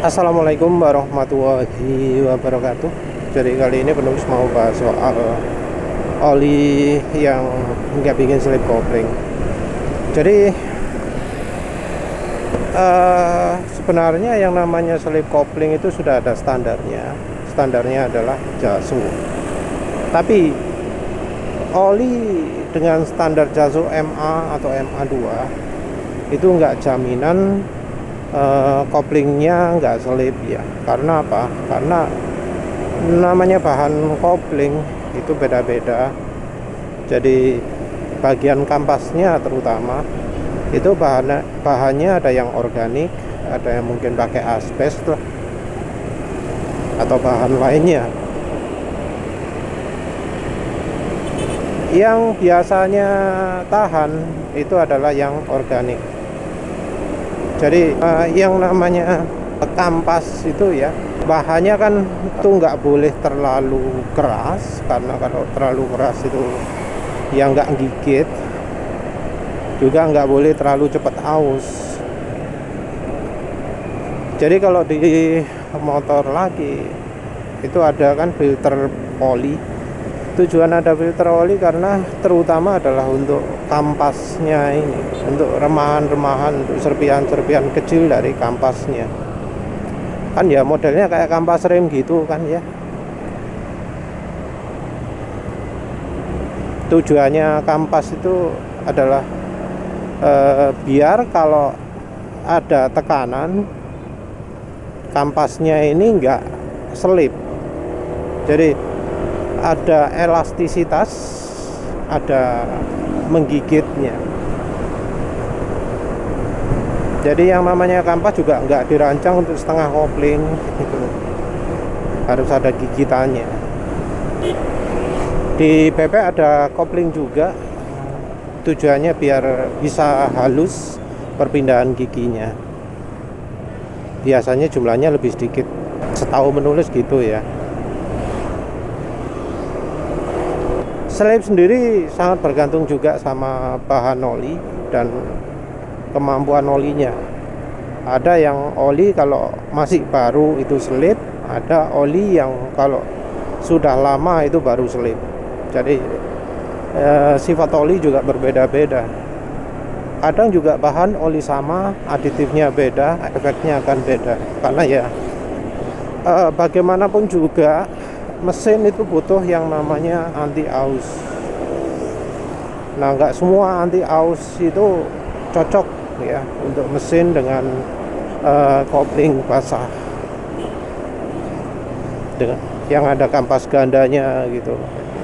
Assalamualaikum warahmatullahi wabarakatuh. Jadi kali ini penulis mau bahas soal oli yang nggak bikin slip kopling. Jadi sebenarnya yang namanya slip kopling itu sudah ada standarnya. Standarnya adalah JASU. Tapi oli dengan standar JASU MA atau MA2 itu nggak jaminan koplingnya nggak selip ya. Karena apa? Karena namanya bahan kopling itu beda-beda. Jadi bagian kampasnya terutama itu bahannya ada yang organik, ada yang mungkin pakai asbes lah, atau bahan lainnya. Yang biasanya tahan itu adalah yang organik. Jadi yang namanya kampas itu ya, bahannya kan itu nggak boleh terlalu keras, karena kalau terlalu keras itu yang nggak gigit. Juga nggak boleh terlalu cepat aus. Jadi kalau di motor lagi itu ada kan filter oli. Tujuan ada filter oli karena terutama adalah untuk kampasnya ini, untuk remahan-remahan, untuk serpihan-serpihan kecil dari kampasnya. Kan ya modelnya kayak kampas rem gitu kan ya. Tujuannya kampas itu adalah biar kalau ada tekanan kampasnya ini enggak selip. Jadi ada elastisitas, ada menggigitnya. Jadi yang namanya kampas juga enggak dirancang untuk setengah kopling gitu. Harus ada gigitannya. Di PP ada kopling juga. Tujuannya biar bisa halus perpindahan giginya. Biasanya jumlahnya lebih sedikit, setahu menulis gitu ya. Slip sendiri sangat bergantung juga sama bahan oli dan kemampuan olinya. Ada yang oli kalau masih baru itu slip, ada oli yang kalau sudah lama itu baru slip. Jadi sifat oli juga berbeda-beda. Kadang juga bahan oli sama, aditifnya beda, efeknya akan beda. Karena ya bagaimanapun juga mesin itu butuh yang namanya anti aus. Nah, nggak semua anti aus itu cocok ya untuk mesin dengan kopling basah, dengan yang ada kampas gandanya gitu.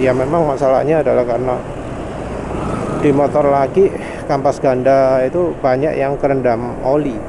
Ya memang masalahnya adalah karena di motor lagi kampas ganda itu banyak yang kerendam oli.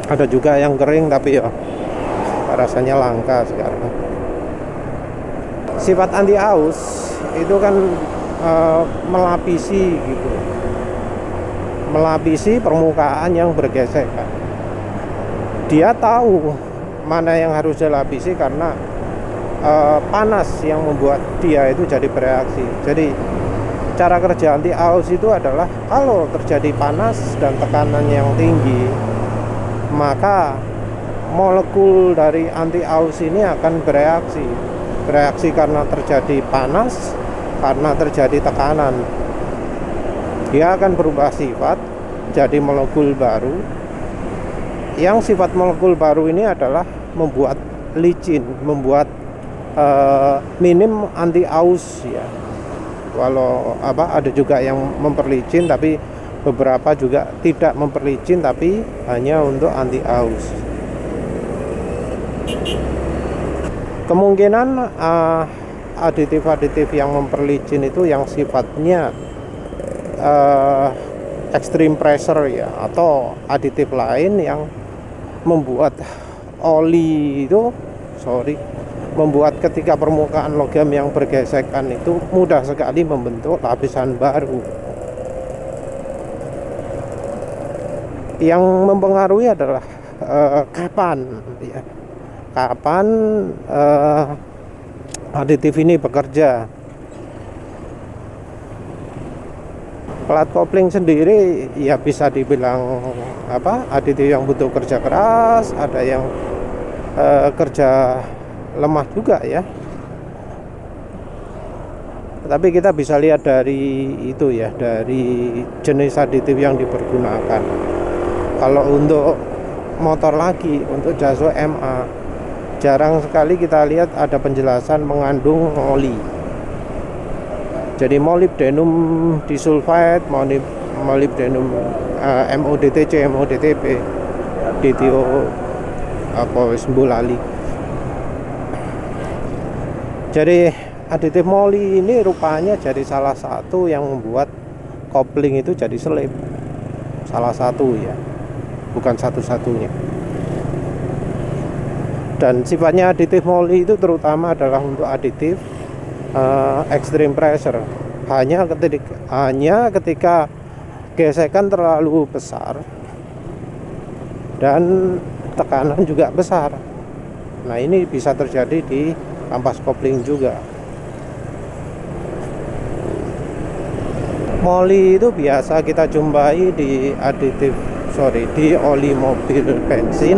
Ada juga yang kering tapi ya rasanya langka sekarang. Sifat anti aus itu kan melapisi gitu. Melapisi permukaan yang bergesekan. Dia tahu mana yang harus dilapisi karena panas yang membuat dia itu jadi bereaksi. Jadi cara kerja anti aus itu adalah kalau terjadi panas dan tekanan yang tinggi, maka molekul dari anti aus ini akan bereaksi karena terjadi panas, karena terjadi tekanan. Dia akan berubah sifat jadi molekul baru. Yang sifat molekul baru ini adalah membuat licin, membuat minim anti aus ya. Walau ada juga yang memperlicin, tapi beberapa juga tidak memperlicin tapi hanya untuk anti aus. Kemungkinan aditif-aditif yang memperlicin itu yang sifatnya extreme pressure ya, atau aditif lain yang membuat oli itu membuat ketika permukaan logam yang bergesekan itu mudah sekali membentuk lapisan baru. Yang mempengaruhi adalah kapan aditif ini bekerja. Plat kopling sendiri ya bisa dibilang aditif yang butuh kerja keras, ada yang kerja lemah juga ya. Tapi kita bisa lihat dari itu ya, dari jenis aditif yang dipergunakan. Kalau untuk motor lagi, untuk Jaso MA, jarang sekali kita lihat ada penjelasan mengandung oli. Jadi molybdenum disulfide, molybdenum MODTC, MODTP, DTO lali. Jadi aditif moli ini rupanya jadi salah satu yang membuat kopling itu jadi selip. Salah satu ya, bukan satu-satunya. Dan sifatnya aditif moli itu terutama adalah untuk aditif extreme pressure. Hanya ketika gesekan terlalu besar dan tekanan juga besar. Nah, ini bisa terjadi di ampas kopling juga. Moli itu biasa kita jumpai di di oli mobil bensin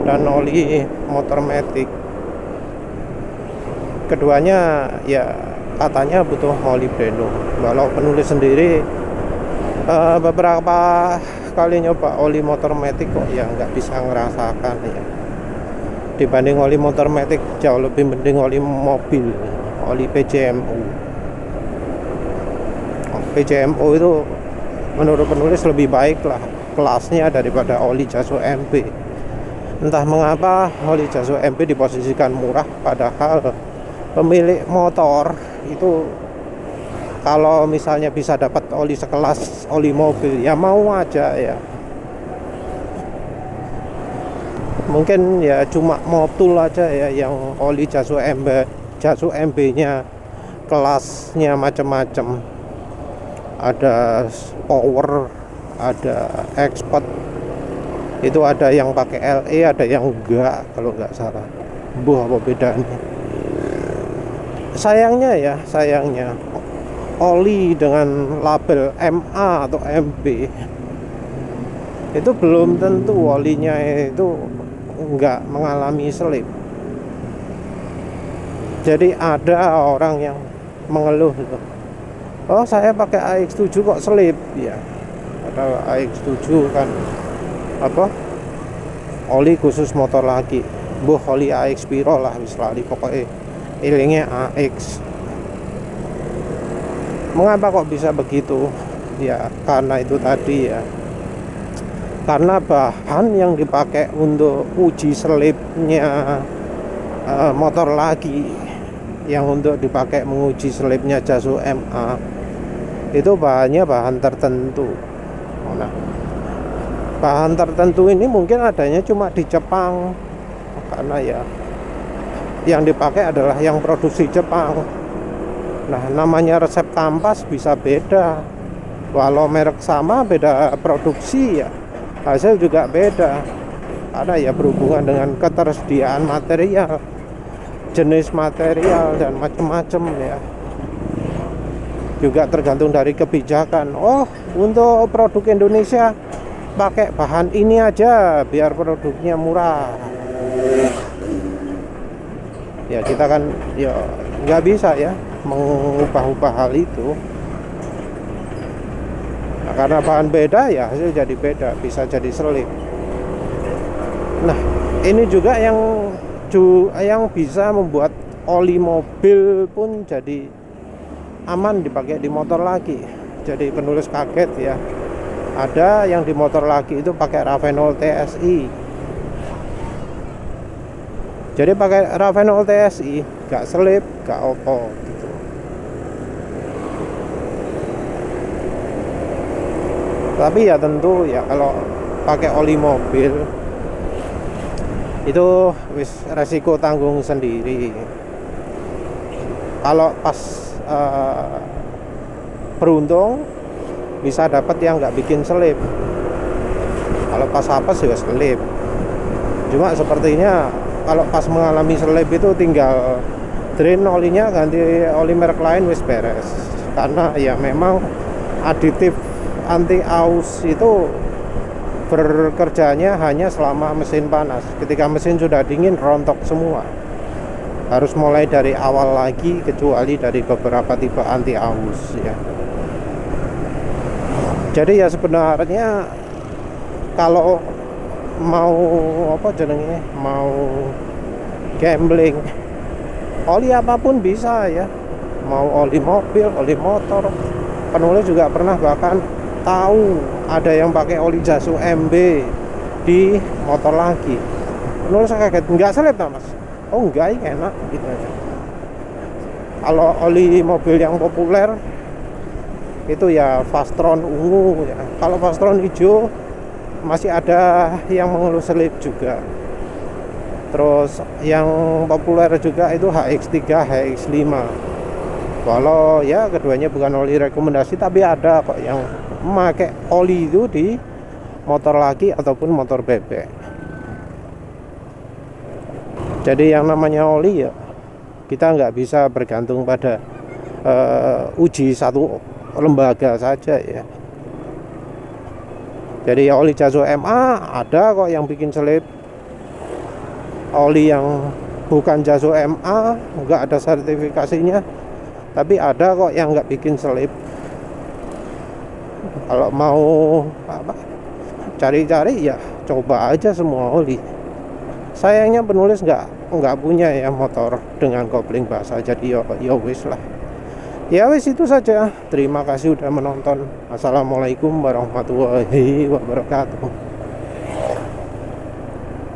dan oli motor matic. Keduanya ya katanya butuh molybdenum. Walau penulis sendiri beberapa kali nyoba oli motor matic kok ya nggak bisa ngerasakan ya. Dibanding oli motor matic jauh lebih mending oli mobil, oli PCMU. PCMU itu menurut penulis lebih baik lah kelasnya daripada oli Jaso MP. Entah mengapa oli Jaso MP diposisikan murah, padahal pemilik motor itu kalau misalnya bisa dapat oli sekelas oli mobil ya mau aja ya. Mungkin ya cuma Motul aja ya yang oli Jaso MB nya kelasnya macam-macam. Ada power, ada expert. Itu ada yang pakai LE, ada yang enggak kalau nggak salah. Apa bedanya? Sayangnya oli dengan label MA atau MB itu belum tentu olinya itu enggak mengalami selip. Jadi ada orang yang mengeluh gitu, oh saya pakai AX7 kok selip ya. Padahal AX7 kan oli khusus motor lagi. Oli AX piro lah wis lali pokoknya ilingnya AX. Mengapa kok bisa begitu? Ya karena itu tadi ya, karena bahan yang dipakai untuk uji selipnya motor lagi, yang untuk dipakai menguji selipnya Jaso MA itu bahannya bahan tertentu. Nah, bahan tertentu ini mungkin adanya cuma di Jepang, karena ya yang dipakai adalah yang produksi Jepang. Nah, namanya resep kampas bisa beda, walau merek sama, beda produksi ya hasil juga beda, karena ya berhubungan dengan ketersediaan material, jenis material dan macam-macam ya. Juga tergantung dari kebijakan. Oh, untuk produk Indonesia pakai bahan ini aja biar produknya murah. Ya kita kan ya nggak bisa ya mengubah-ubah hal itu. Nah, karena bahan beda ya hasil jadi beda, bisa jadi selip. Nah, ini juga yang bisa membuat oli mobil pun jadi aman dipakai di motor lagi. Jadi penulis kaget ya, ada yang di motor lagi itu pakai Ravenol TSI. Jadi pakai Ravenol TSI gak selip, gak opo gitu. Tapi ya tentu ya kalau pakai oli mobil itu wis resiko tanggung sendiri. Kalau pas beruntung bisa dapat yang nggak bikin selip. Kalau pas apes ya selip. Cuma sepertinya kalau pas mengalami selip itu tinggal drain olinya, ganti oli merek lain, wis beres. Karena ya memang aditif anti aus itu bekerjanya hanya selama mesin panas. Ketika mesin sudah dingin rontok semua. Harus mulai dari awal lagi, kecuali dari beberapa tipe anti aus ya. Jadi ya sebenarnya kalau mau apa jenenge, mau gambling, oli apapun bisa ya. Mau oli mobil, oli motor. Penulis juga pernah bahkan tahu ada yang pakai oli Jasu MB di motor lagi. Penulis kaget, nggak selip tak mas? Oh enggak, ini enak gitu aja. Kalau oli mobil yang populer itu ya Fastron ungu ya. Kalau Fastron hijau masih ada yang mengeluh selip juga. Terus yang populer juga itu HX3, HX5. Walau ya keduanya bukan oli rekomendasi, tapi ada kok yang memakai oli itu di motor laki ataupun motor bebek. Jadi yang namanya oli ya kita nggak bisa bergantung pada uji satu lembaga saja ya. Jadi ya oli Jasu MA ada kok yang bikin selip. Oli yang bukan Jasu MA nggak ada sertifikasinya, tapi ada kok yang nggak bikin selip. Kalau mau apa cari-cari ya coba aja semua oli. Sayangnya penulis nggak punya ya motor dengan kopling basah, jadi ya wis lah. Ya wis itu saja. Terima kasih udah menonton. Assalamualaikum warahmatullahi wabarakatuh.